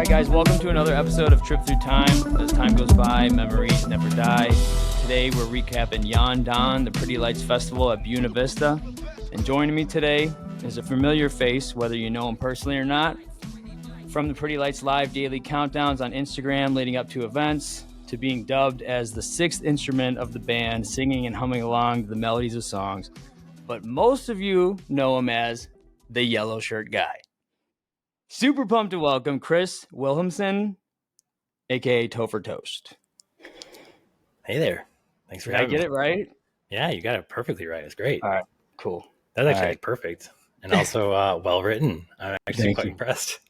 Guys, welcome to another episode of Trip Through Time. As time goes by, memories never die. Today we're recapping Yahn Dawn, the Pretty Lights Festival at Buena Vista. And joining me today is a familiar face, whether you know him personally or not, from the Pretty Lights live daily countdowns on Instagram leading up to events, to being dubbed as the sixth instrument of the band, singing and humming along to the melodies of songs. But most of you know him as the yellow shirt guy. Super pumped to welcome Kris Wilhelmsen, aka Tofer Toast. Hey there. Thanks for having me. Did I get it right? Yeah, you got it perfectly right. It's great. All right, cool. That's actually perfect. And also well written. I'm actually quite impressed.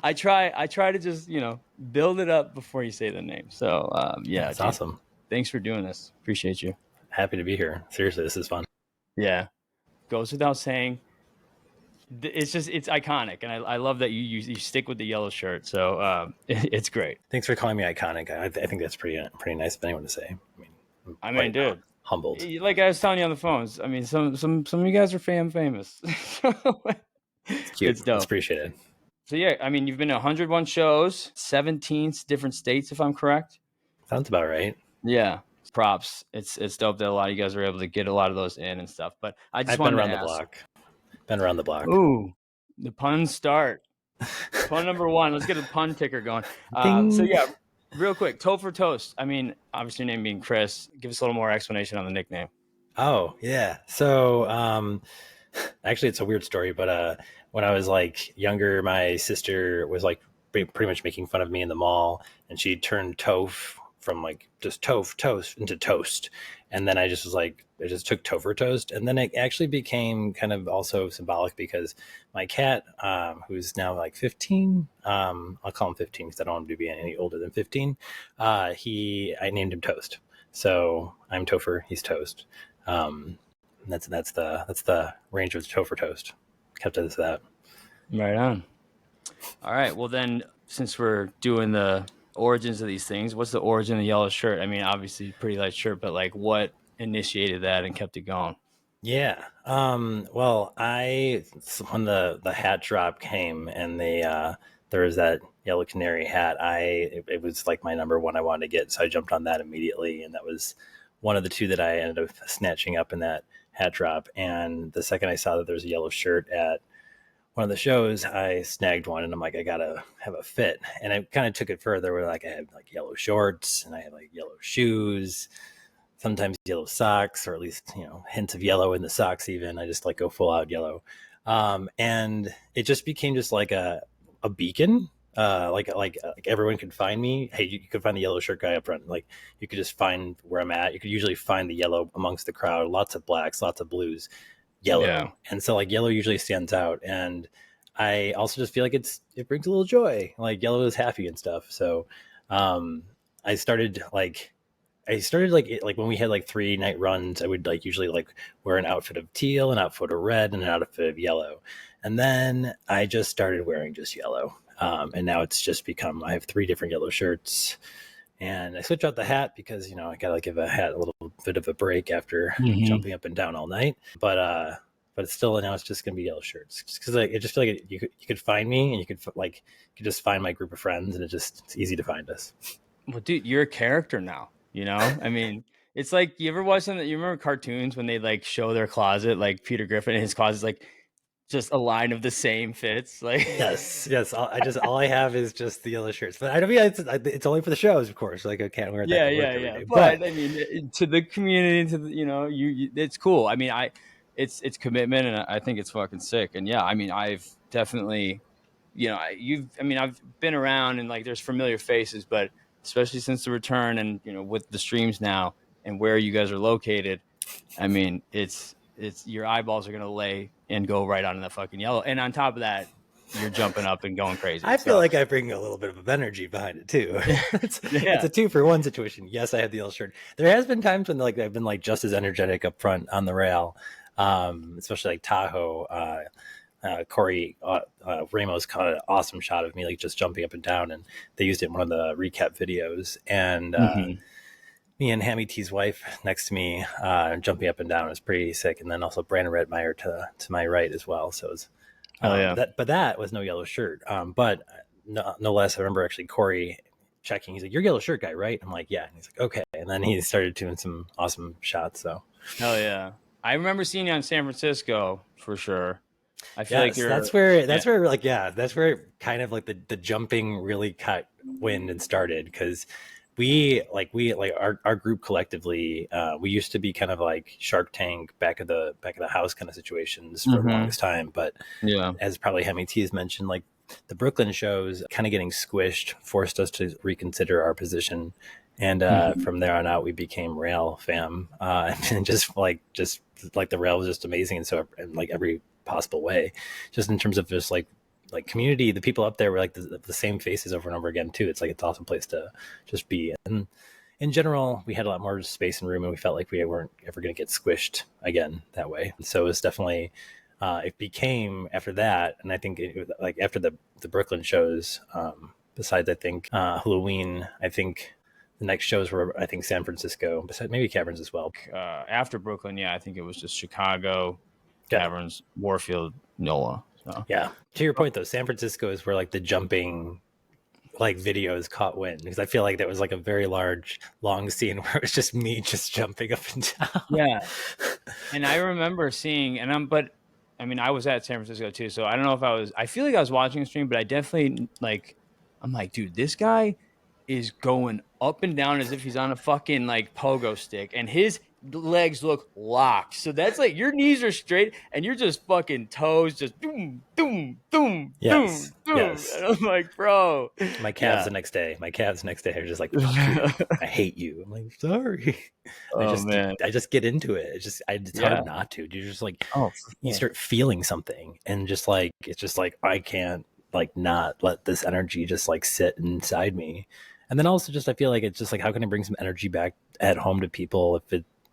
I try to just, build it up before you say the name. So yeah. It's awesome. Thanks for doing this. Appreciate you. Happy to be here. Seriously, this is fun. Yeah. Goes without saying. It's iconic, and I love that you stick with the yellow shirt. So it's great. Thanks for calling me iconic. I think that's pretty nice of anyone to say. I mean, dude, humbled. Like I was telling you on the phones. I mean, some of you guys are famous. It's cute. It's dope. It's appreciated. So yeah, I mean, you've been to 101 shows, 17 different states, if I'm correct. Sounds about right. Yeah. Props. It's dope that a lot of you guys were able to get a lot of those in and stuff. But I've been around the block. Ooh, the puns start. Pun number one. Let's get a pun ticker going. So yeah, real quick, Tofer Toast. I mean, obviously your name being Kris. Give us a little more explanation on the nickname. Oh yeah. So actually, it's a weird story, but when I was like younger, my sister was like pretty much making fun of me in the mall, and she turned Tof from like just toast into toast. And then I just took Tofer Toast. And then it actually became kind of also symbolic because my cat, who's now like 15, I'll call him 15 because I don't want him to be any older than 15. I named him Toast. So I'm Tofer, he's Toast. That's the range of Tofer Toast. Kept it as that. Right on. All right. Well then, since we're doing the origins of these things, what's the origin of the yellow shirt? I mean, obviously pretty light shirt, but like what initiated that and kept it going? Yeah. Well, when the hat drop came and there was that yellow canary hat, it was like my number one I wanted to get. So I jumped on that immediately. And that was one of the two that I ended up snatching up in that hat drop. And the second I saw that there was a yellow shirt at one of the shows, I snagged one and I'm like, I gotta have a fit. And I kind of took it further where like I had like yellow shorts and I had like yellow shoes, sometimes yellow socks, or at least, hints of yellow in the socks even. I just like go full out yellow. And it just became just like a beacon. Like everyone could find me. Hey, you could find the yellow shirt guy up front. Like you could just find where I'm at. You could usually find the yellow amongst the crowd, lots of blacks, lots of blues. Yellow. Yeah. And so like yellow usually stands out, and I also just feel like it brings a little joy. Like yellow is happy and stuff. So I started like when we had like 3-night runs, I would like usually like wear an outfit of teal, an outfit of red, and an outfit of yellow. And then I just started wearing just yellow. And now it's just become, I have 3 different yellow shirts. And I switch out the hat because, I got to give a hat a little bit of a break after jumping up and down all night. But it's still, now it's just going to be yellow shirts. Just because I just feel like you could find me and you could just find my group of friends, and it's easy to find us. Well, dude, you're a character now, I mean, it's like, you ever watch something, you remember cartoons when they like show their closet, like Peter Griffin in his closet is like just a line of the same fits, like yes all I have is just the yellow shirts, but I don't mean it's only for the shows, of course, like I can't wear that every day. But I mean, to the community, to the, you it's cool. I mean, it's commitment, and I think it's fucking sick. And yeah, I mean, I've definitely, I've been around, and like there's familiar faces, but especially since the return and with the streams now and where you guys are located, I mean, it's your eyeballs are gonna lay and go right onto that fucking yellow. And on top of that, you're jumping up and going crazy. I feel like I bring a little bit of energy behind it too. It's a 2-for-1 situation. Yes, I had the yellow shirt. There has been times when like I've been like just as energetic up front on the rail, especially like Tahoe. Corey Ramos caught an awesome shot of me like just jumping up and down, and they used it in one of the recap videos. And me and Hammy T's wife next to me jumping up and down was pretty sick. And then also Brandon Redmeyer to my right as well. So it was that was no yellow shirt. But no less, I remember actually Corey checking. He's like, "You're a yellow shirt guy, right?" I'm like, "Yeah." And he's like, "Okay." And then he started doing some awesome shots. So hell yeah, I remember seeing you in San Francisco for sure. I feel like that's where that's where kind of like the jumping really caught wind and started, because we our group collectively, we used to be kind of like Shark Tank back of the house kind of situations for the longest time, but as probably Hemi T has mentioned, like the Brooklyn shows kind of getting squished forced us to reconsider our position, and from there on out we became Rail fam, and just like the Rail was just amazing, and so in like every possible way, just in terms of just like community, the people up there were like the same faces over and over again too. It's like it's an awesome place to just be. And in general, we had a lot more space and room, and we felt like we weren't ever going to get squished again that way. So it was definitely it became after that, and I think like after the Brooklyn shows, besides I think Halloween, I think the next shows were I think San Francisco, besides maybe Caverns as well. After Brooklyn, I think it was just Chicago, Caverns, Warfield, NOLA. So. Yeah. To your point though, San Francisco is where like the jumping like videos caught wind, because I feel like that was like a very long scene where it was just me just jumping up and down. Yeah. And I remember seeing, but I mean, I was at San Francisco too, so I don't know if I feel like I was watching a stream, but I definitely I'm like, dude, this guy is going up and down as if he's on a fucking like pogo stick, and his legs look locked. So that's like your knees are straight and you're just fucking toes just doom, doom, doom, yes, doom, yes. And I'm like, bro. My calves the next day are just like, fuck you. I hate you. I'm like, sorry. I just get into it. It's hard not to. You're just like, you start feeling something, and just like it's just like I can't like not let this energy just like sit inside me. And then also just I feel like it's just like, how can I bring some energy back at home to people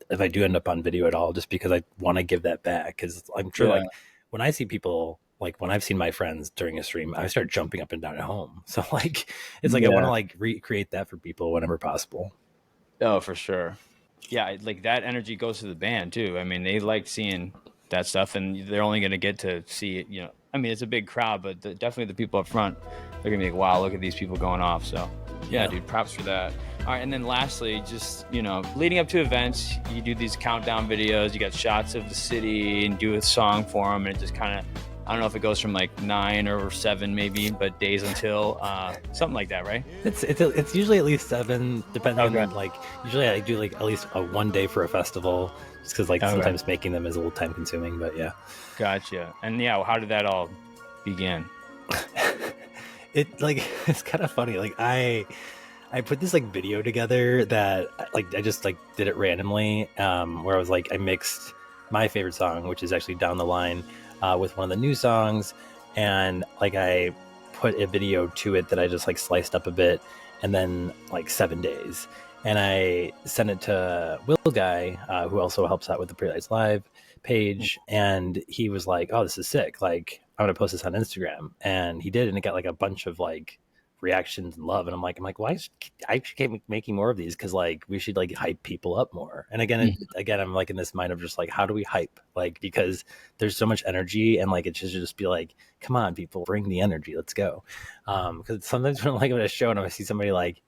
if I do end up on video at all, just because I want to give that back. Because I'm sure like when I see people, like when I've seen my friends during a stream, I start jumping up and down at home. So like it's like I want to like recreate that for people whenever possible. Oh, for sure. Yeah, like that energy goes to the band too. I mean, they like seeing that stuff, and they're only going to get to see it, you know. I mean, it's a big crowd, but definitely the people up front, they're going to be like, wow, look at these people going off. So yeah, dude, props for that. All right, and then lastly, just, you know, leading up to events, you do these countdown videos, you got shots of the city and do a song for them, and it just kind of, I don't know if it goes from like 9 or 7 maybe, but days until something like that, right? It's usually at least 7, depending on like, usually I do like at least a 1 day for a festival, just because like sometimes making them is a little time consuming, but yeah. Gotcha. And yeah, how did that all begin? It's kind of funny. Like I put this like video together that like I just like did it randomly, where I was like I mixed my favorite song, which is actually Down the Line, with one of the new songs, and like I put a video to it that I just like sliced up a bit, and then like 7 days, and I sent it to Will Guy, who also helps out with the Pretty Lights Live page, and he was like, "Oh, this is sick! Like I'm gonna post this on Instagram," and he did, and it got like a bunch of like reactions and love, and I'm like why I should keep making more of these, because like we should like hype people up more. And again I'm like in this mind of just like, how do we hype, like, because there's so much energy, and like it should just be like, come on people, bring the energy, let's go. Because sometimes when I'm like at a show and I see somebody like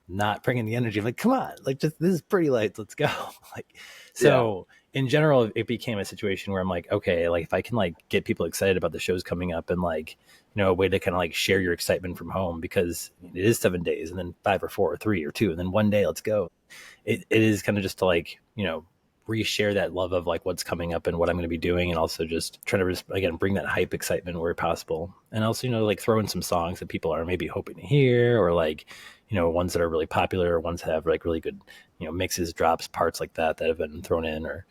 not bringing the energy, I'm like, come on, like just this is Pretty Lights, let's go. Like, so in general it became a situation where I'm like, okay, like if I can like get people excited about the shows coming up, and like, you know, a way to kind of like share your excitement from home, because it is 7 days, and then 5 or 4 or 3 or 2, and then 1 day, let's go. It is kind of just to like, you know, reshare that love of like what's coming up and what I'm going to be doing, and also just trying to again bring that hype excitement where possible, and also, you know, like throw in some songs that people are maybe hoping to hear, or like, you know, ones that are really popular, or ones that have like really good, you know, mixes, drops, parts like that have been thrown in or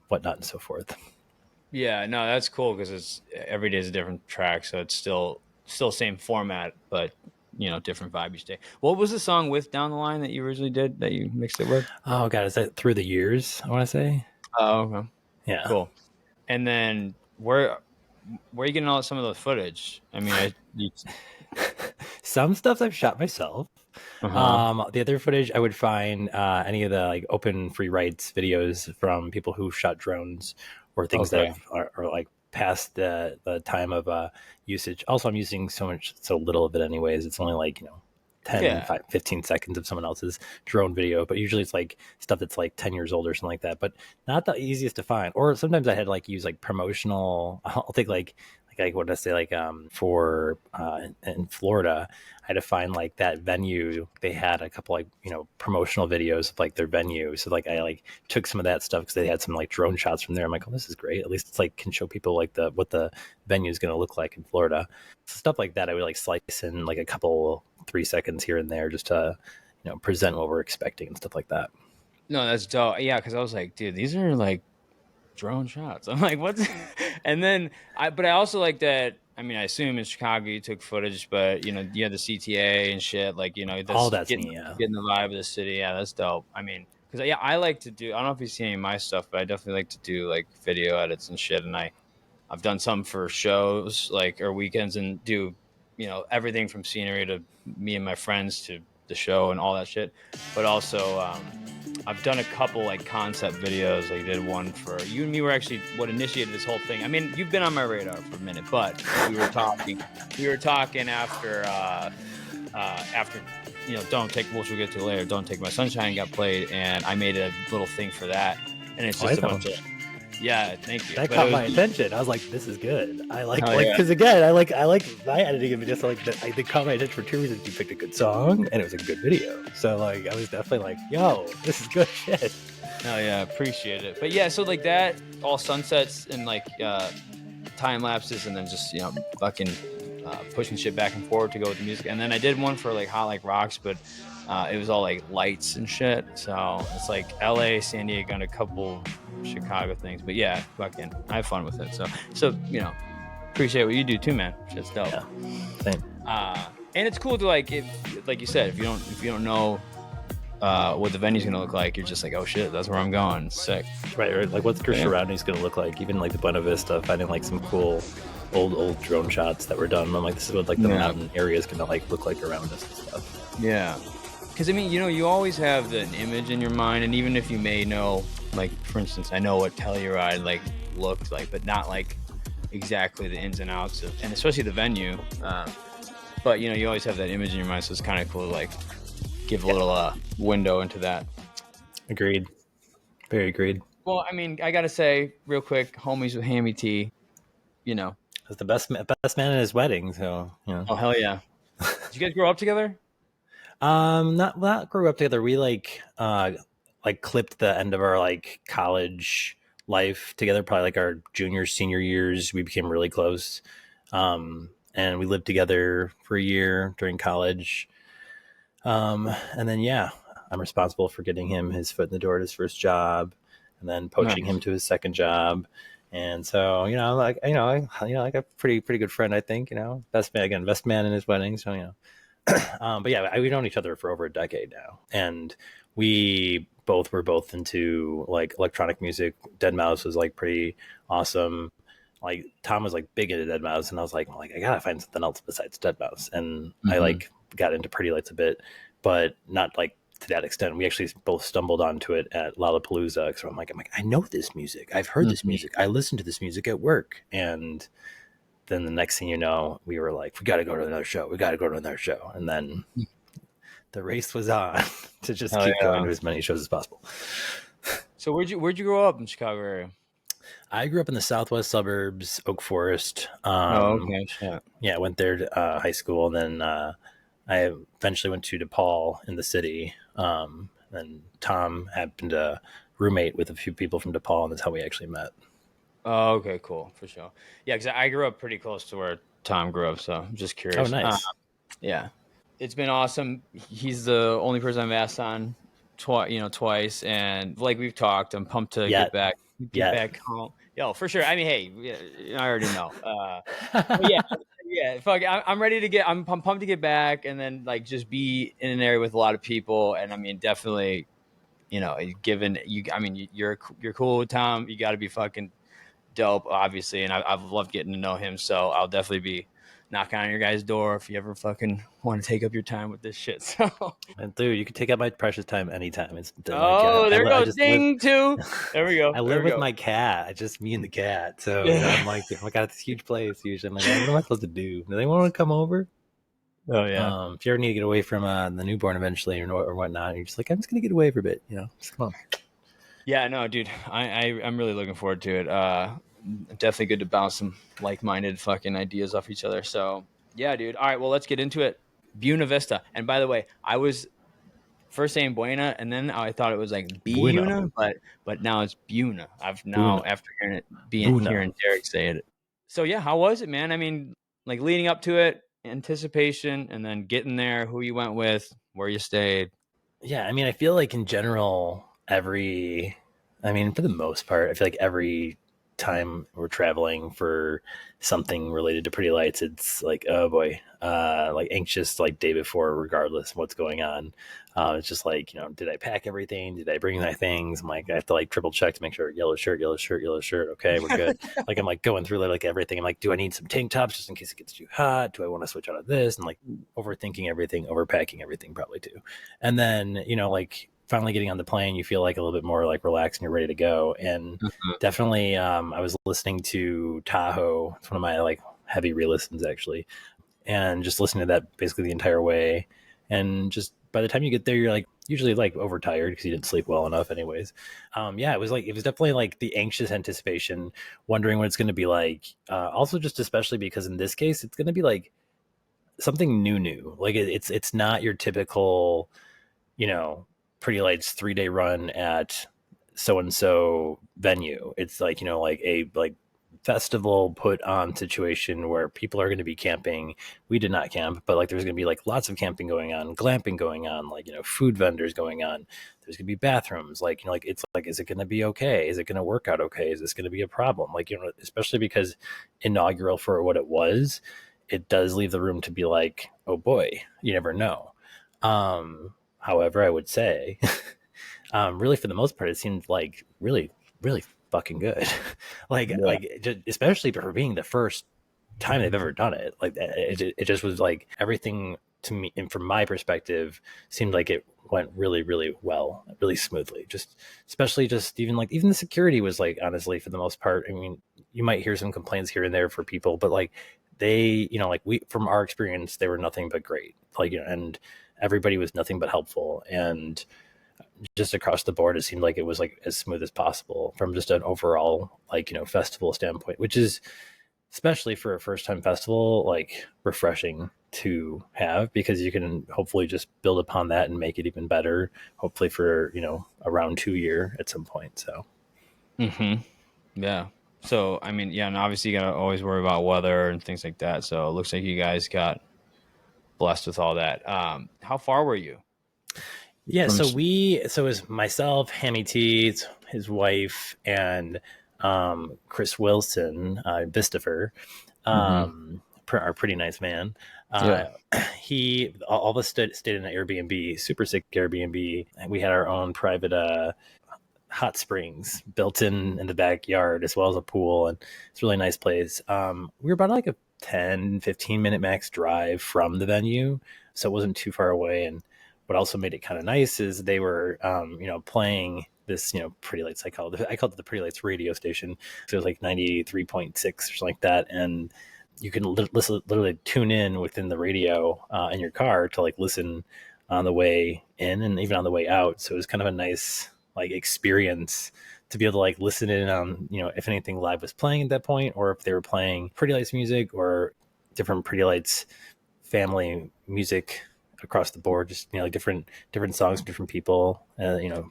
whatnot and so forth. Yeah, no, that's cool because it's every day is a different track, so it's still same format, but different vibe each day. What was the song with Down the Line that you originally did that you mixed it with? Oh god, is that Through the Years? I want to say. Oh, okay, Yeah. cool. And then where are you getting all some of the footage? I mean, Some stuff I've shot myself. uh-huh. The other footage I would find any of the like open free rights videos from people who shot drones or things that Okay. are like past the time of usage. Also, I'm using so little of it anyways. It's only like 10, Yeah. 15 seconds of someone else's drone video, but usually it's like stuff that's like 10 years old or something like that, but not the easiest to find. Or sometimes I had to like use like promotional, I'll think like what did I say, like for in Florida, I had to find like that venue. They had a couple like promotional videos of like their venue. So like I like took some of that stuff because they had some like drone shots from there. I'm like, oh, this is great. At least it's like can show people like the what the venue is going to look like in Florida. So stuff like that, I would like slice in like a couple 3 seconds here and there just to present what we're expecting and stuff like that. No, that's dope. Yeah, because I was like, dude, these are like drone shots. I'm like, what's and then but I also like that. I mean, I assume in Chicago you took footage, but you had the CTA and shit. Like, All that's that's me, yeah. getting the vibe of the city. Yeah, that's dope. I mean, because yeah, I like to do. I don't know if you've seen any of my stuff, but I definitely like to do like video edits and shit. And I've done some for shows like or weekends and do everything from scenery to me and my friends to the show and all that shit. But also, I've done a couple like concept videos. I did one for you and me were actually what initiated this whole thing. I mean, you've been on my radar for a minute, but we were talking. We were talking after don't take which we'll get to later. Don't Take My Sunshine got played, and I made a little thing for that, and it's Oh, I just a know. bunch of yeah. Thank you. That But it caught was my attention. I was like, "This is good." I oh like yeah. because again, I like my editing of it. Just like I think caught my attention for two reasons. You picked a good song, and it was a good video. So like, I was definitely like, "Yo, this is good shit." Oh yeah, appreciate it. But yeah, so like that, all sunsets and like time lapses, and then just fucking pushing shit back and forward to go with the music. And then I did one for like Hot Like Rocks, but it was all like lights and shit. So it's like L.A., San Diego, and a couple Chicago things. But yeah, fucking, I have fun with it. So appreciate what you do too, man. Shit's dope. Yeah, same. And it's cool to like like you said, if you don't know what the venue's gonna look like, you're just like, oh shit, that's where I'm going. Sick. Right. Like, what's your Yeah. surroundings gonna look like? Even like the Buena Vista, finding like some cool old drone shots that were done. I'm like, this is what like the Yeah. mountain area is gonna like look like around us and stuff. Yeah. Because I mean, you always have an image in your mind, and even if you may know, like for instance, I know what Telluride like looked like, but not like exactly the ins and outs of, and especially the venue. But you always have that image in your mind, so it's kind of cool to like give a Yeah, little window into that. agreed. Very agreed. Well, I mean, I gotta say real quick, homies with Hammy T, you know, That's the best man in his wedding. So oh hell yeah. Did you guys grow up together? not grew up together. We like clipped the end of our like college life together, probably like our junior senior years. We became really close, and we lived together for a year during college. And then yeah, I'm responsible for getting him his foot in the door at his first job, and then poaching him Nice. to his second job. And so like like a pretty good friend, I think. Best man in his wedding. So but yeah, we've known each other for over a decade now, and we both were both into like electronic music. Dead Mouse was like pretty awesome. Like Tom was like big into Dead Mouse, and I was like, I gotta find something else besides Dead Mouse. And I Hmm. like got into Pretty Lights a bit, but not like to that extent. We actually both stumbled onto it at Lollapalooza. So I'm like, I know this music. I've heard this Hmm. music. I listen to this music at work, and then the next thing you know, we were like, we got to go to another show. We got to go to another show. And then the race was on to just Hell keep going yeah. to as many shows as possible. So where'd you grow up in Chicago area? I grew up in the southwest suburbs, Oak Forest. Oh, okay, shit. Yeah, I went there to high school, and then I eventually went to DePaul in the city. And Tom happened to roommate with a few people from DePaul, and that's how we actually met. Oh, okay, cool, for sure. Yeah, because I grew up pretty close to where Tom grew up, so I'm just Oh, curious. nice. Yeah, it's been awesome. He's the only person I've asked on twice, and like we've talked, I'm pumped to Yet, get yet. back home. Yo, for sure. I mean, hey, I already know. But yeah, yeah. Fuck, I'm ready to get. I'm pumped to get back, and then like just be in an area with a lot of people. And I mean, definitely, given you, I mean, you're cool with Tom. You got to be fucking dope, obviously, and I've loved getting to know him. So I'll definitely be knocking on your guys' door if you ever fucking want to take up your time with this shit. So, And dude, you can take up my precious time anytime. It's like oh, there I goes just live. ding too. There we go. I There live we with go. my cat. I just me and the cat. So I'm Yeah. like, I got this huge place. Usually, I'm like, oh, what am I supposed to do? Do they want to come over? Oh yeah. If you ever need to get away from the newborn eventually or whatnot, you're just like, I'm just gonna get away for a bit. Just come on. Yeah, no, dude. I'm really looking forward to it. Definitely good to bounce some like-minded fucking ideas off each other. So yeah, dude. All right, well, let's get into it. Buena Vista. And by the way, I was first saying Buena, and then I thought it was like Buena, Biuna, but now it's Buna. I've now Buna, after Buna. hearing Derek say it. So yeah, how was it, man? I mean, like leading up to it, anticipation, and then getting there, who you went with, where you stayed. Yeah, I mean, I feel like in general, I mean, for the most part, I feel like every time we're traveling for something related to pretty lights, it's like, oh boy, like anxious, like day before, regardless of what's going on. It's just like, did I pack everything? Did I bring my things? I'm like, I have to like triple check to make sure yellow shirt, yellow shirt, yellow shirt. Okay, we're good. Like, I'm like going through like everything. I'm like, do I need some tank tops just in case it gets too hot? Do I want to switch out of this? And like overthinking everything, overpacking everything, probably too. And then, like finally getting on the plane, you feel like a little bit more like relaxed and you're ready to go. And definitely, I was listening to Tahoe. It's one of my like heavy re-listens actually, and just listening to that basically the entire way. And just by the time you get there, you're like usually like overtired because you didn't sleep well enough anyways. Yeah, it was definitely like the anxious anticipation, wondering what it's going to be like. Also just especially because in this case, it's going to be like something new. Like it's not your typical, pretty lights 3-day run at so and so venue. It's like, like a like festival put on situation where people are going to be camping. We did not camp, but like there's going to be like lots of camping going on, glamping going on, like, food vendors going on. There's going to be bathrooms, like, like it's like, is it going to be okay? Is it going to work out okay? Is this going to be a problem? Like, especially because inaugural for what it was, it does leave the room to be like, oh boy, you never know. However, I would say, really for the most part, it seemed like really, really fucking good. Yeah. Just, especially for being the first time they've ever done it. Like it just was like everything to me, and from my perspective, seemed like it went really, really well, really smoothly. Just especially just even the security was like, honestly, for the most part. I mean, you might hear some complaints here and there for people, but like they, like we from our experience, they were nothing but great. Like, and everybody was nothing but helpful, and just across the board, it seemed like it was like as smooth as possible from just an overall like festival standpoint, which is especially for a first time festival like refreshing to have, because you can hopefully just build upon that and make it even better, hopefully for a round 2 year at some point. So Yeah. So I mean, yeah, and obviously you gotta always worry about weather and things like that. So it looks like you guys got blessed with all that. How far were you yeah, from? so it was myself, Hammy T, his wife, and Kris Wilson, Vistifer, Mhm. our pretty nice man. Yeah. He all of us stayed in an Airbnb, super sick Airbnb, and we had our own private hot springs built in the backyard, as well as a pool, and it's a really nice place. We were about like a 10-15 minute max drive from the venue, so it wasn't too far away. And what also made it kind of nice is they were playing this pretty lights. I called it the pretty lights radio station, so it was like 93.6 or something like that. And you can literally tune in within the radio in your car to like listen on the way in and even on the way out. So it was kind of a nice like experience to be able to like listen in on if anything live was playing at that point, or if they were playing pretty lights music or different pretty lights family music across the board, just like different songs from different people,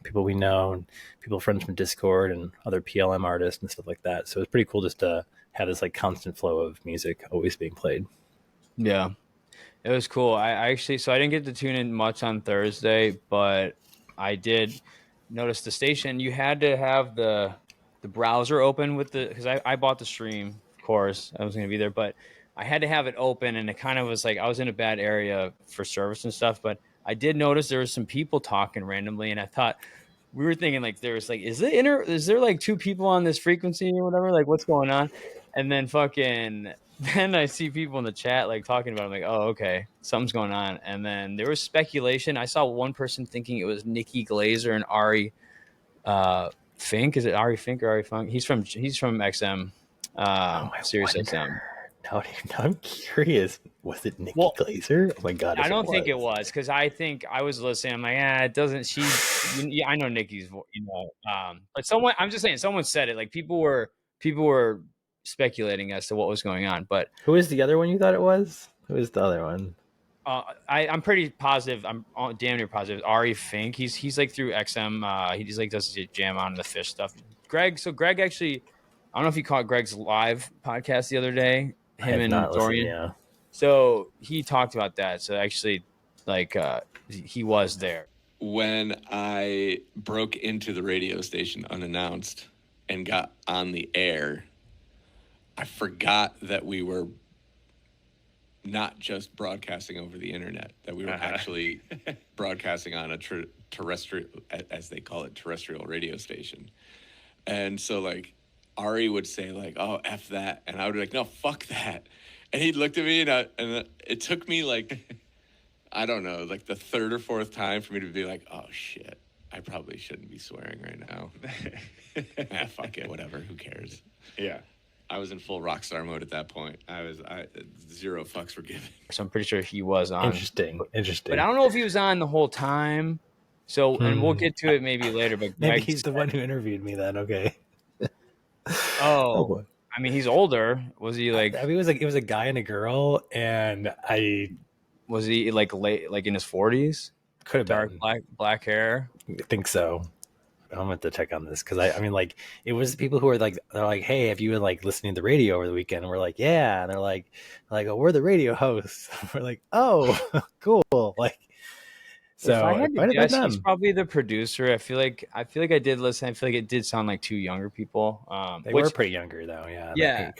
people we know, and people friends from Discord and other PLM artists and stuff like that. So it's pretty cool just to have this like constant flow of music always being played. Yeah. It was cool. I actually, so I didn't get to tune in much on Thursday, but I did notice the station. You had to have the browser open with because I bought the stream, of course. I was going to be there, but I had to have it open, and it kind of was like I was in a bad area for service and stuff. But I did notice there was some people talking randomly, and I thought we were thinking like there was like is there like two people on this frequency or whatever? Like what's going on? And then fucking then I see people in the chat like talking about it. I'm like, oh, okay, something's going on. And then there was speculation. I saw one person thinking it was Nikki Glazer and Ari Fink. Is it Ari Fink or Ari Funk? He's from XM, Sirius XM. Now I'm curious. Was it Nikki Glazer? Oh my god! I don't think it was because I think I was listening. I'm like, it doesn't. Yeah, I know Nikki's, but someone. I'm just saying, someone said it. Like people were speculating as to what was going on. But who is the other one you thought it was? Who is the other one? I'm pretty positive. I'm damn near positive. Ari Fink. He's like through XM. He just like does jam on the fish stuff. Greg actually, I don't know if you caught Greg's live podcast the other day. Him and Dorian. Yeah. So he talked about that. So actually, like he was there. When I broke into the radio station unannounced and got on the air, I forgot that we were not just broadcasting over the internet, that we were actually broadcasting on a terrestrial, as they call it, terrestrial radio station. And so like Ari would say like, oh, F that. And I would be like, no, fuck that. And he'd looked at me and it took me like, I don't know, like the third or fourth time for me to be like, oh shit, I probably shouldn't be swearing right now. Fuck it, whatever, who cares? Yeah. I was in full rock star mode at that point. I zero fucks were given. So I'm pretty sure he was on. Interesting. But I don't know if he was on the whole time. So, and we'll get to it maybe later. But maybe he's the one who interviewed me then. Okay. Oh boy. I mean, he's older. Was he like? I mean, it was a guy and a girl, and was he like late, like in his 40s? Could have dark black hair. I think so. I'm going to check on this because I mean, like, it was people who are like, they're like, hey, have you been like listening to the radio over the weekend? And we're like, yeah. And they're like, oh, we're the radio hosts. We're like, oh, cool. Like, so if I had to guess, he's probably the producer. I feel like I did listen. I feel like it did sound like two younger people. They were pretty younger though. Yeah. Yeah.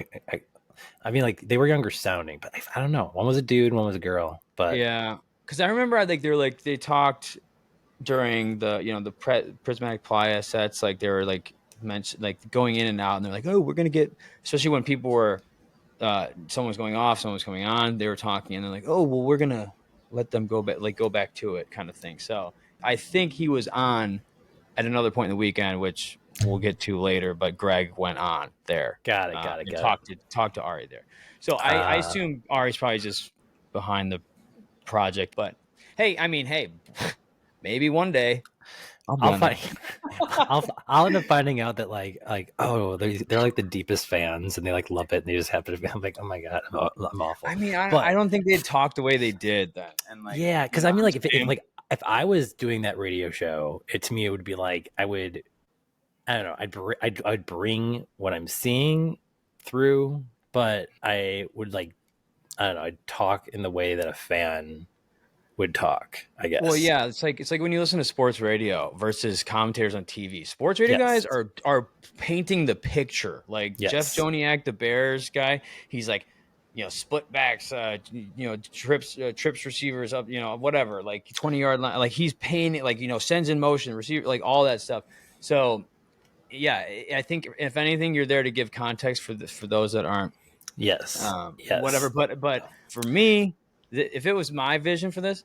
I mean, like they were younger sounding, but I don't know. One was a dude, one was a girl. But yeah, because I remember they talked during the Prismatic Playa sets, like they were like mentioned, like going in and out, and they're like, oh, we're gonna get, especially when people were someone was going off, someone was coming on, they were talking, and they're like, oh, well, we're gonna let them go back to it, kind of thing. So I think he was on at another point in the weekend, which we'll get to later, but Greg went on there. Got it. Talked to Ari there. So I assume Ari's probably just behind the project, but hey, maybe one day I'll end up finding out that like oh, they're like the deepest fans and they like love it and they just happen to be, I'm like, oh my god, I'm awful. I mean, I don't think they'd talk the way they did then. And like, yeah, because I mean, like if I was doing that radio show, to me it would be like I don't know, I'd bring what I'm seeing through, but I would like, I don't know, I'd talk in the way that a fan would talk, I guess. Well, yeah, it's like when you listen to sports radio versus commentators on TV. Sports radio guys are painting the picture. Like Jeff Joniak, the Bears guy, he's like, split backs, trips receivers up, whatever, like 20-yard line, like he's painting, like sends in motion, receiver, like all that stuff. So yeah, I think if anything, you're there to give context for those that aren't. Yes. Whatever. But for me, if it was my vision for this,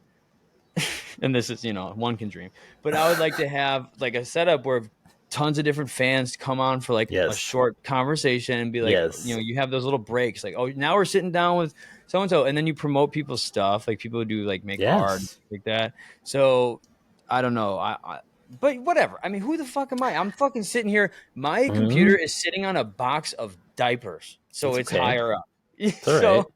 and this is, one can dream, but I would like to have like a setup where tons of different fans come on for like a short conversation and be like, you have those little breaks, like, oh, now we're sitting down with so-and-so, and then you promote people's stuff, like people who do like make art like that. So I don't know. But whatever. I mean, who the fuck am I? I'm fucking sitting here. My computer is sitting on a box of diapers, so it's higher up. So, right.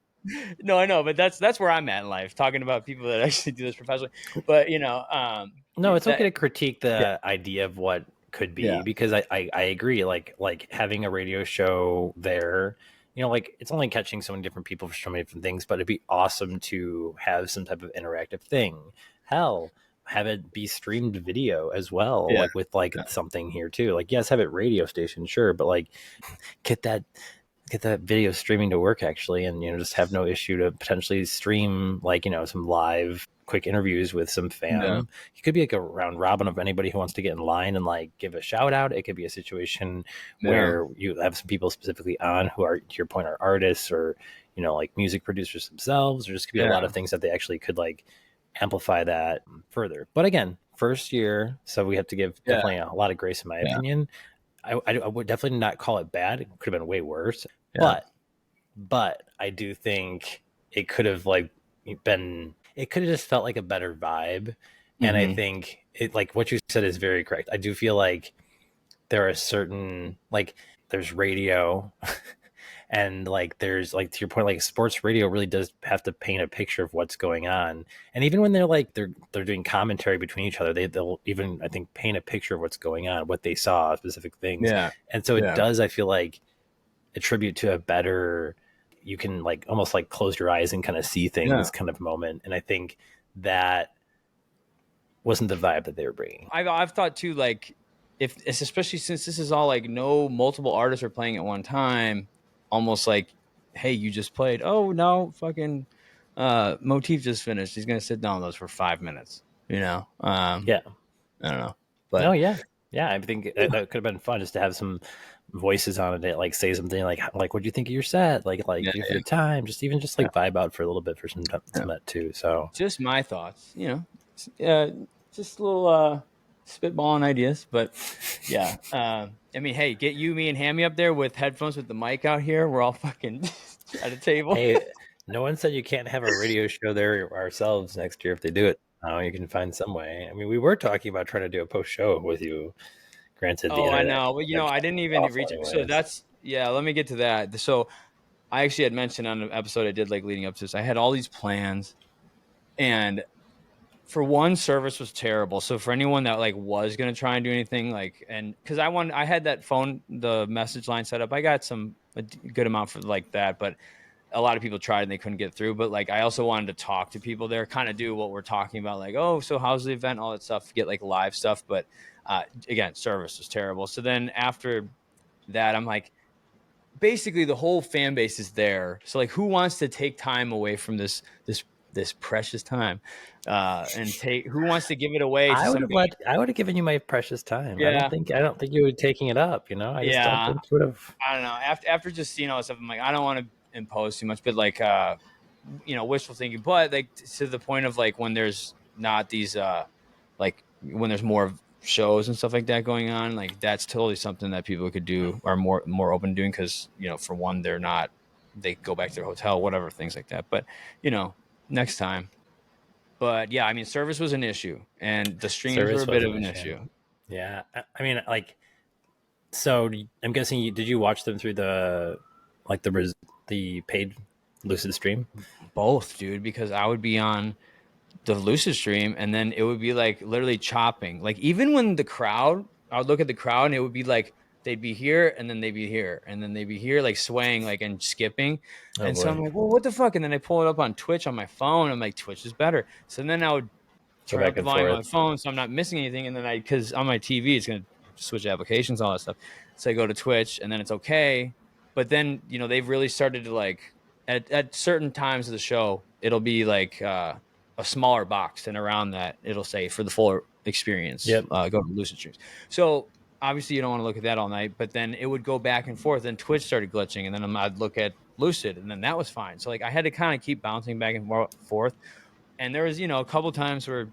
No, I know, but that's where I'm at in life, talking about people that actually do this professionally. But no, it's okay to critique the idea of what could be, because I agree. Like having a radio show there, like it's only catching so many different people for so many different things, but it'd be awesome to have some type of interactive thing. Hell, have it be streamed video as well, Yeah. like with like something here too. Like, yes, have it radio station, sure, but like get that video streaming to work actually, and just have no issue to potentially stream like some live quick interviews with some fam. Yeah. It could be like a round robin of anybody who wants to get in line and like give a shout out. It could be a situation where you have some people specifically on who are, to your point, are artists or like music producers themselves, or just could be a lot of things that they actually could like amplify that further. But again, first year, so we have to give definitely a lot of grace in my opinion. I would definitely not call it bad. It could have been way worse. But I do think it could have it could have just felt like a better vibe. And I think it, like what you said is very correct. I do feel like there are certain, like there's radio and like there's like, to your point, like sports radio really does have to paint a picture of what's going on. And even when they're doing commentary between each other, they'll even, I think, paint a picture of what's going on, what they saw, specific things. And so it does, I feel like, attribute to a better, you can like almost like close your eyes and kind of see things kind of moment. And I think that wasn't the vibe that they were bringing. I've thought too, like if it's, especially since this is all like no multiple artists are playing at one time, almost like, hey, you just played, oh no, fucking Motif just finished, he's gonna sit down with us for 5 minutes, I don't know, but I think that could have been fun just to have some voices on it, like say something like what do you think of your set, like give you the time, just vibe out for a little bit for some that too. So just my thoughts, just a little spitballing ideas, but I mean, hey, get you, me, and Hammy up there with headphones with the mic out here. We're all fucking at a table. Hey, no one said you can't have a radio show there ourselves next year if they do it. You can find some way. I mean, we were talking about trying to do a post show with you. Granted, I know, but I didn't even reach it. So that's let me get to that. So I actually had mentioned on an episode I did like leading up to this, I had all these plans, and for one, service was terrible. So for anyone that like was gonna try and do anything, like, and because I had that phone, the message line set up, I got a good amount for like that, but a lot of people tried and they couldn't get through. But like I also wanted to talk to people there, kind of do what we're talking about, like, oh, so how's the event, all that stuff, get like live stuff. But again, service was terrible. So then after that, I'm like, basically the whole fan base is there. So like, who wants to take time away from this precious time, and who wants to give it away? I would have given you my precious time. I don't think you were taking it up. I just don't think you would have. I don't know. After just seeing all this stuff, I'm like, I don't want to impose too much, but like, wishful thinking. But like to the point of like when there's not these, like when there's more shows and stuff like that going on, like that's totally something that people could do, are more open to doing, because for one, they go back to their hotel, whatever, things like that. But next time. But yeah, I mean, service was an issue, and the streams were a bit of an issue. Yeah, I mean, like, so I'm guessing did you watch them through the paid Lucid stream? Both, dude, because I would be on the Lucid stream, and then it would be like literally chopping. Like even when I would look at the crowd, and it would be like they'd be here, and then they'd be here, and then they'd be here, like swaying, like, and skipping. So I'm like, well, what the fuck? And then I pull it up on Twitch on my phone. I'm like, Twitch is better. So then I would turn up the volume on my phone, so I'm not missing anything. And then because on my TV, it's going to switch applications, all that stuff. So I go to Twitch, and then it's okay. But then, they've really started to like, at certain times of the show, it'll be like a smaller box, and around that, it'll say for the full experience, go to Lucid streams. So obviously you don't want to look at that all night, but then it would go back and forth, and Twitch started glitching, and then I'd look at Lucid, and then that was fine. So like I had to kind of keep bouncing back and forth. And there was, a couple times where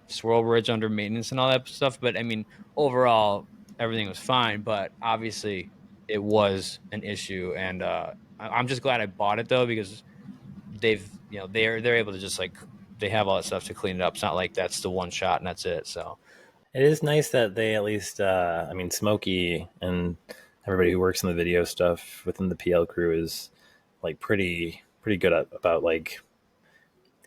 Swirl Bridge under maintenance and all that stuff. But I mean, overall, everything was fine. But obviously it was an issue. And I'm just glad I bought it though, because they're able to just like, they have all that stuff to clean it up. It's not like that's the one shot and that's it. So it is nice that they at least, I mean, Smokey and everybody who works in the video stuff within the PL crew is like pretty good about like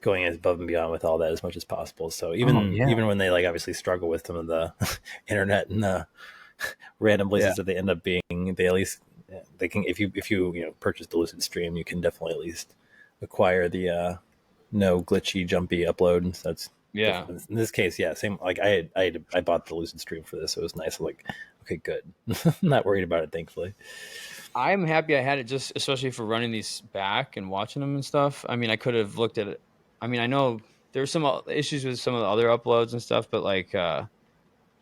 going above and beyond with all that as much as possible. So even when they like obviously struggle with some of the internet and the random places that they end up being, they at least they can, if you purchase the Lucid stream, you can definitely at least acquire the no glitchy jumpy upload. So Yeah. In this case, yeah, same. Like I bought the Lucid Stream for this. So it was nice. Like, okay, good. Not worried about it, thankfully. I'm happy I had it, just especially for running these back and watching them and stuff. I mean, I could have looked at it. I mean, I know there's some issues with some of the other uploads and stuff, but like,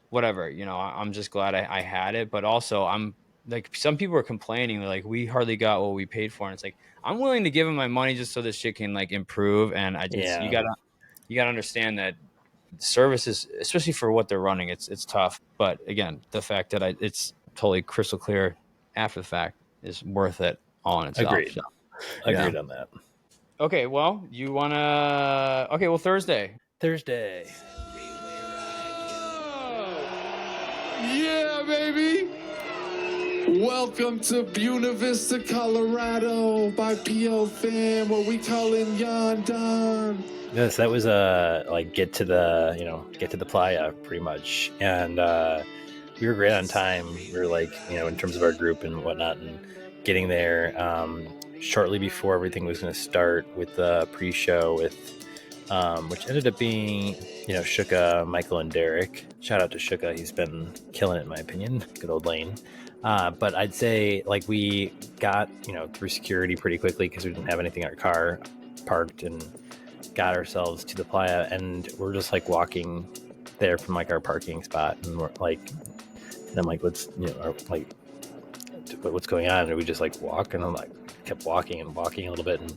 whatever, I'm just glad I had it. But also, I'm like, some people are complaining, like, we hardly got what we paid for. And it's like, I'm willing to give them my money just so this shit can like improve. And you gotta understand that services, especially for what they're running, it's tough. But again, the fact that it's totally crystal clear after the fact is worth it all in itself. Agreed. So, Agreed on that. Okay, well, Thursday. Yeah, baby. Welcome to Buena Vista, Colorado by PL Fam, what we call in Yahn Dawn. Yes, that was like get to the playa pretty much, and we were great on time. We were like, in terms of our group and whatnot, and getting there shortly before everything was going to start with the pre-show with which ended up being Shooka, Michael, and Derek. Shout out to Shooka, he's been killing it in my opinion. Good old Lane. But I'd say like we got through security pretty quickly because we didn't have anything in our car parked, and got ourselves to the playa, and we're just like walking there from like our parking spot, and we're like, and I'm like, what's going on? And we just like walk, and I'm like, kept walking a little bit, and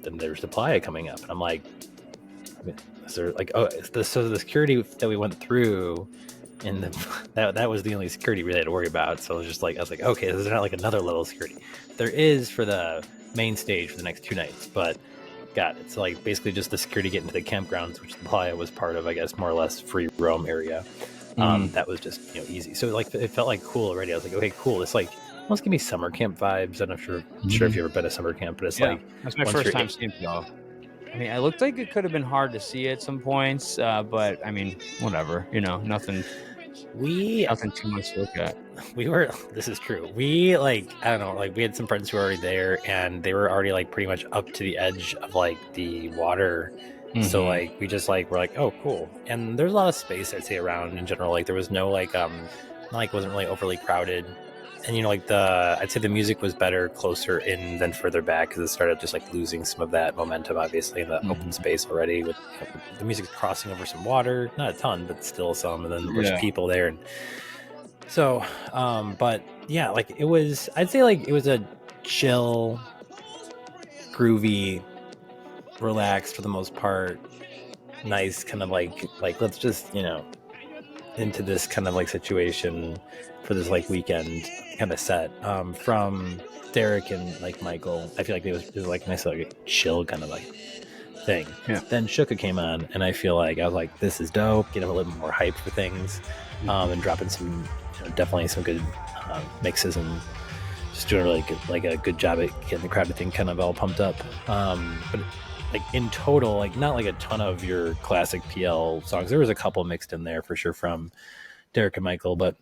then there's the playa coming up, and I'm like, is there like, so the security that we went through, and that was the only security we had to worry about. So I was like, okay, there's not like another level of security. There is for the main stage for the next 2 nights, but God, it's like basically just the security getting to the campgrounds, which the playa was part of, I guess, more or less free roam area. That was just easy. So like it felt like cool already. I was like, okay, cool. It's like almost give me summer camp vibes. I'm not sure if you've ever been to summer camp, but it's like that's my first time seeing y'all. I mean, it looked like it could have been hard to see at some points, but I mean, whatever. Nothing too much to look at. This is true. We like, I don't know, like we had some friends who were already there, and they were already like pretty much up to the edge of like the water. So like we just like, we're like, oh cool. And there's a lot of space, I'd say, around in general. Like there was no like it wasn't really overly crowded. And like I'd say the music was better closer in than further back, because it started just like losing some of that momentum, obviously, in the open space already, with the music crossing over some water, not a ton, but still some, and then there were people there. And so, but yeah, like I'd say like it was a chill, groovy, relaxed for the most part, nice kind of like let's just, into this kind of like situation for this like weekend kind of set from Derek and like Michael. I feel like it was like nice, like chill kind of like thing. Yeah. Then Shooka came on, and I feel like I was like, this is dope, getting a little bit more hype for things, and dropping some definitely some good mixes, and just doing a good job at getting the crowd to think kind of all pumped up. But like in total, like not like a ton of your classic PL songs. There was a couple mixed in there for sure from Derek and Michael, but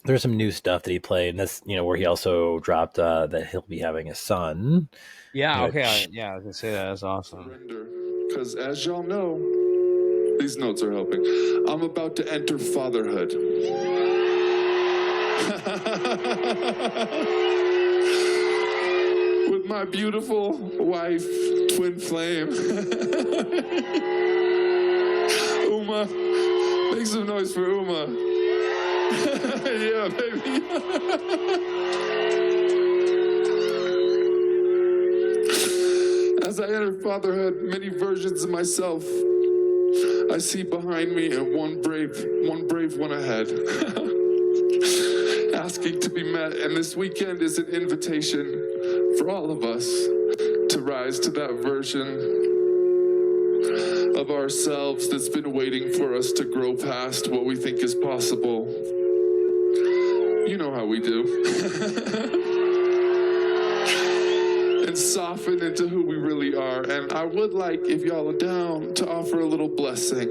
there's some new stuff that he played, and that's where he also dropped that he'll be having a son. Yeah, okay, I was gonna say that. That's awesome. Because as y'all know, these notes are helping. I'm about to enter fatherhood. With my beautiful wife, twin flame. Uma, make some noise for Uma. Yeah, baby. As I enter fatherhood, many versions of myself I see behind me, and one brave one ahead. Asking to be met, and this weekend is an invitation for all of us to rise to that version of ourselves that's been waiting for us to grow past what we think is possible. You know how we do. And soften into who we really are. And I would like, if y'all are down, to offer a little blessing.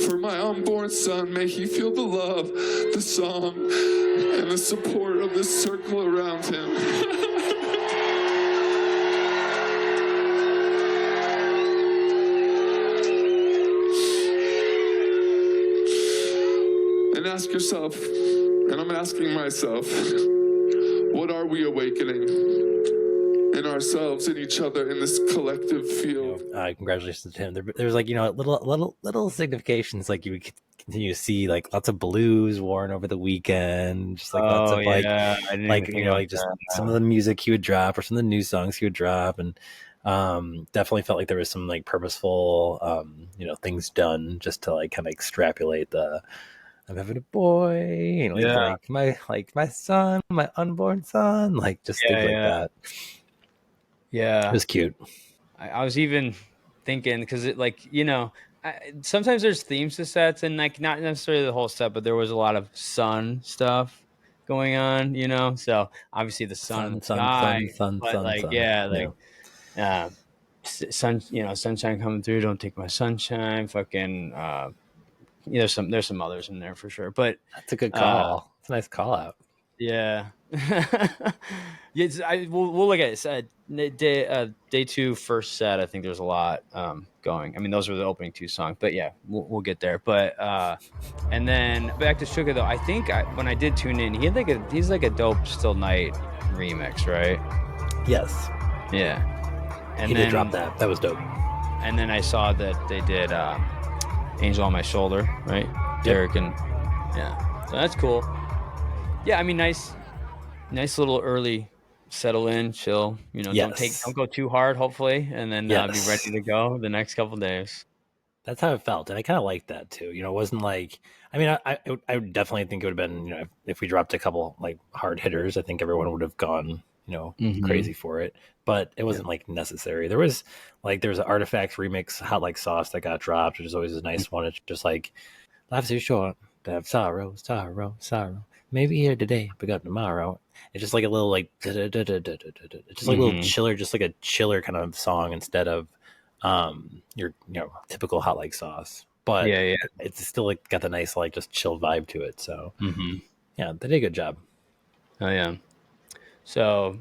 For my unborn son, may he feel the love, the song, and the support of this circle around him. and ask yourself, and I'm asking myself, what are we awakening in ourselves, in each other, in this collective field? Congratulations to him. There's like, little significations, like you would continue to see like lots of blues worn over the weekend, just like lots of I didn't even think about like just that. some of the music he would drop or some of the new songs he would drop, and definitely felt like there was some like purposeful things done just to like kind of extrapolate the I'm having a boy, like my son, my unborn son, like just things like that. Yeah, it was cute. I was even thinking because it like sometimes there's themes to sets and like not necessarily the whole set, but there was a lot of sun stuff going on, So obviously the sun in the sky, but like sun, sunshine coming through. Don't take my sunshine. Fucking there's some others in there for sure, but that's a good call. It's a nice call out. Yeah. Yes, we'll look at it. Day two, first set. I think there's a lot going. I mean, those were the opening two songs, but yeah, we'll get there. But and then back to Shooka though. I think when I did tune in, he's like a dope Still Night remix, right? Yes. Yeah. And he did drop that. That was dope. And then I saw that they did Angel on My Shoulder, right? Yep. Derek and yeah, so that's cool. Yeah, I mean, nice little early settle in, chill. Don't go too hard, hopefully, and then be ready to go the next couple days. That's how it felt, and I kind of liked that too. It wasn't like, I mean, I would definitely think it would have been, if we dropped a couple like hard hitters, I think everyone would have gone, crazy for it. But it wasn't like necessary. There's an Artifacts remix, Hot Like Sauce, that got dropped, which is always a nice one. It's just like, life's too short to have sorrow. Maybe here today, but gone tomorrow. It's just like a little like, it's just like a little chiller, just like a chiller kind of song instead of your typical Hot Like Sauce. But it's still like got the nice like just chill vibe to it. So yeah, they did a good job. Oh yeah. So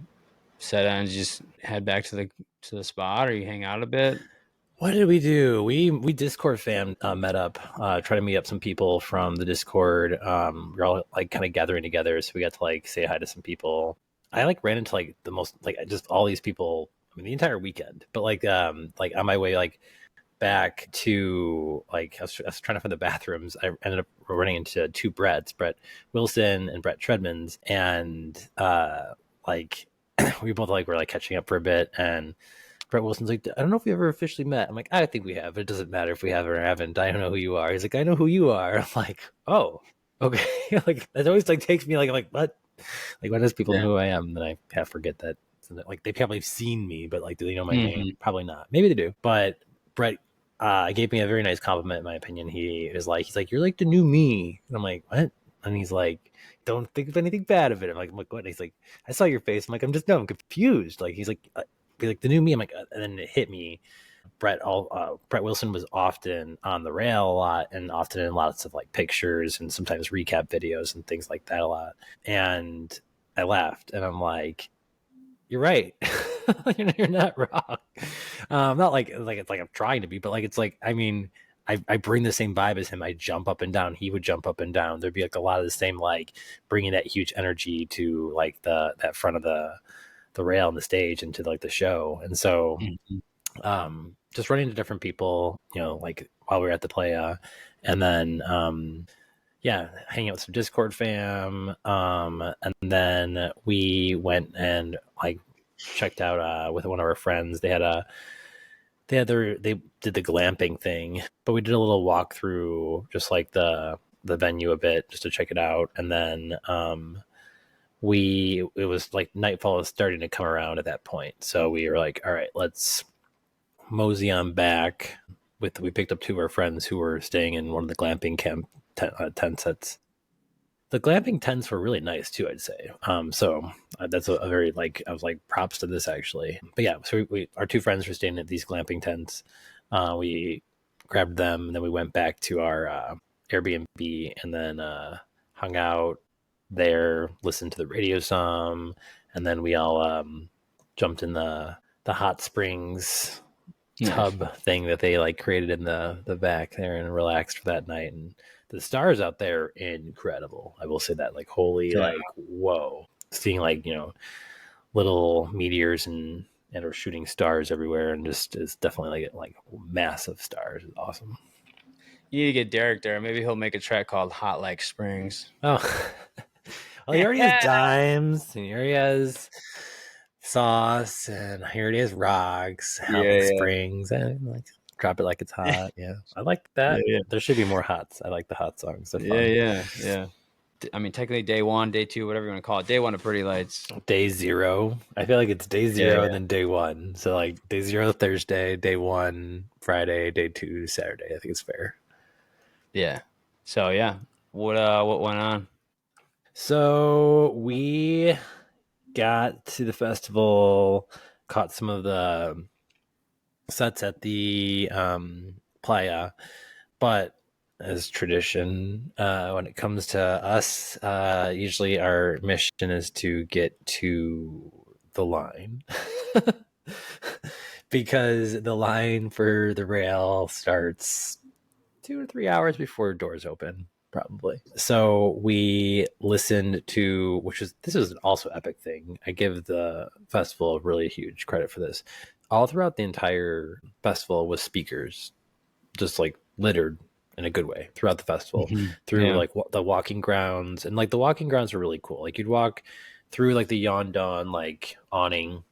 set on, just head back to the spot, or you hang out a bit. What did we do? We Discord fam met up, try to meet up some people from the Discord. We're all like kind of gathering together, so we got to like say hi to some people. I like ran into like the most like just all these people. I mean, the entire weekend, but like on my way like back to like I was trying to find the bathrooms. I ended up running into two Bretts, Brett Wilson and Brett Treadmans, and we both were like catching up for a bit, and Brett Wilson's like, I don't know if we ever officially met. I'm like, I think we have. It doesn't matter if we have or haven't. I don't know who you are. He's like, I know who you are. I'm like, oh, okay. Like that always like takes me like what? Like when does people know who I am? Then I half forget that. Like they probably have seen me, but like, do they know my name? Probably not. Maybe they do. But Brett gave me a very nice compliment, in my opinion. He's like, you're like the new me. And I'm like, what? And he's like, don't think of anything bad of it. I'm like, what? And he's like, I saw your face. I'm like, I'm confused. Like he's like. Be like the new me. I'm like, and then it hit me. Brett Wilson was often on the rail a lot, and often in lots of like pictures and sometimes recap videos and things like that a lot. And I laughed, and I'm like, you're right. You're not wrong. Not like it's like I'm trying to be, but like it's like, I mean, I bring the same vibe as him. I jump up and down. He would jump up and down. There'd be like a lot of the same, like bringing that huge energy to like that front of the rail on the stage into like the show. And so just running into different people, like while we were at the Playa, and then hanging out with some Discord fam, and then we went and like checked out with one of our friends. They did the glamping thing, but we did a little walk through just like the venue a bit just to check it out. And then it was like nightfall was starting to come around at that point. So we were like, all right, let's mosey on back. We picked up two of our friends who were staying in one of the glamping camp tent sets. The glamping tents were really nice too, I'd say. So that's a very like, I was like, props to this actually. But yeah, so our two friends were staying at these glamping tents. We grabbed them, and then we went back to our Airbnb, and then hung out there, listened to the radio some, and then we all jumped in the hot springs tub thing that they like created in the back there and relaxed for that night. And the stars out there, incredible. I will say that, like, holy, like, whoa, seeing like, little meteors and or shooting stars everywhere, and just is definitely like massive stars. It's awesome. You need to get Derek there. Maybe he'll make a track called Hot Like Springs. Oh, well, he already has Dimes, and he already has Sauce, and he already has Rocks, Springs, and like Drop It Like It's Hot. Yeah, I like that. Yeah. There should be more hots. I like the hot songs. They're fun. Yeah. I mean, technically day 1, day 2, whatever you want to call it. Day 1 of Pretty Lights. Day 0. I feel like it's day 0 and then day 1. So like day 0 Thursday, day 1 Friday, day 2 Saturday. I think it's fair. Yeah. So yeah, what went on? So we got to the festival, caught some of the sets at the Playa, but as tradition, when it comes to us, usually our mission is to get to the line. Because the line for the rail starts 2 or 3 hours before doors open, probably. So we listened to, this is also an epic thing. I give the festival really huge credit for this. All throughout the entire festival was speakers, just like littered in a good way throughout the festival, through like the walking grounds. And like the walking grounds were really cool. Like you'd walk through like the Yahn Dawn like awning,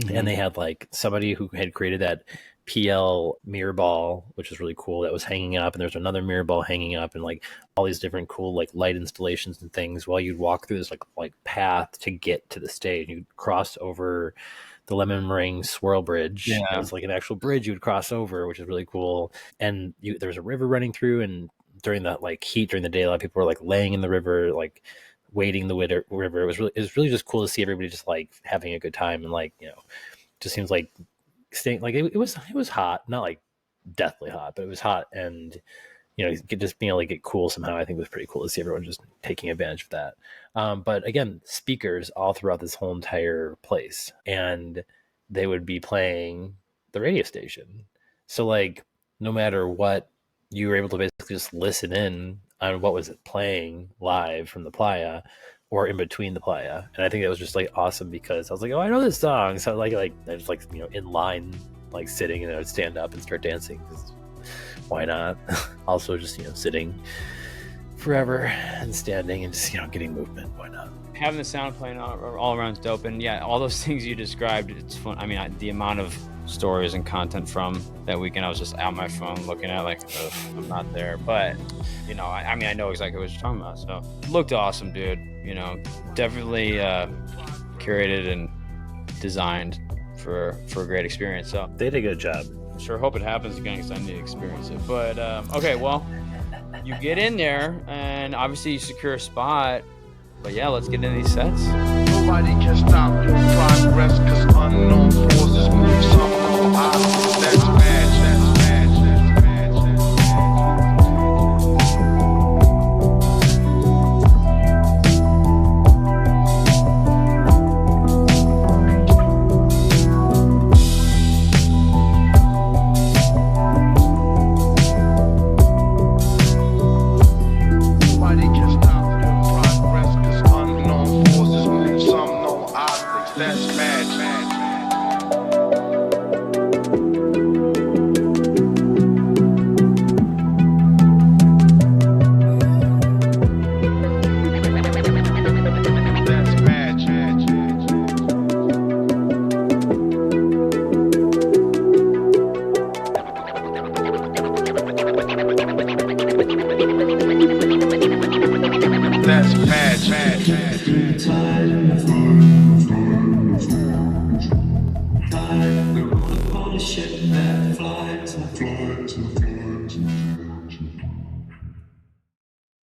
and they had like somebody who had created that PL mirror ball, which was really cool, that was hanging up, and there's another mirror ball hanging up, and like all these different cool like light installations and things, while you'd walk through this like path to get to the stage. You'd cross over the Lemon Meringue Swirl Bridge. It was like an actual bridge you would cross over, which is really cool. And there was a river running through, and during that like heat during the day, a lot of people were like laying in the river, like wading the river. It was really just cool to see everybody just like having a good time, and like, just seems like staying, like it was hot, not like deathly hot, but it was hot, and just being able to get cool somehow, I think was pretty cool to see everyone just taking advantage of that. But again, speakers all throughout this whole entire place, and they would be playing the radio station. So like, no matter what, you were able to basically just listen in on what was playing live from the Playa or in between the Playa. And I think that was just like awesome, because I was like, oh, I know this song. So like I was like, in line, like sitting, and I would stand up and start dancing, because why not? Also just, sitting forever and standing and just, getting movement. Why not? Having the sound playing all around is dope. And yeah, all those things you described, it's fun. I mean, the amount of stories and content from that weekend, I was just on my phone looking at, like, I'm not there. But, I know exactly what you're talking about. So it looked awesome, dude. Definitely curated and designed for a great experience. So they did a good job. Sure hope it happens again, because I need to experience it. But okay, well, you get in there and obviously you secure a spot. But yeah, let's get into these sets. Nobody can stop your progress, cause unknown forces move somehow out. That's bad, that's bad, that's bad, We rode upon a ship that flies and flies and flies.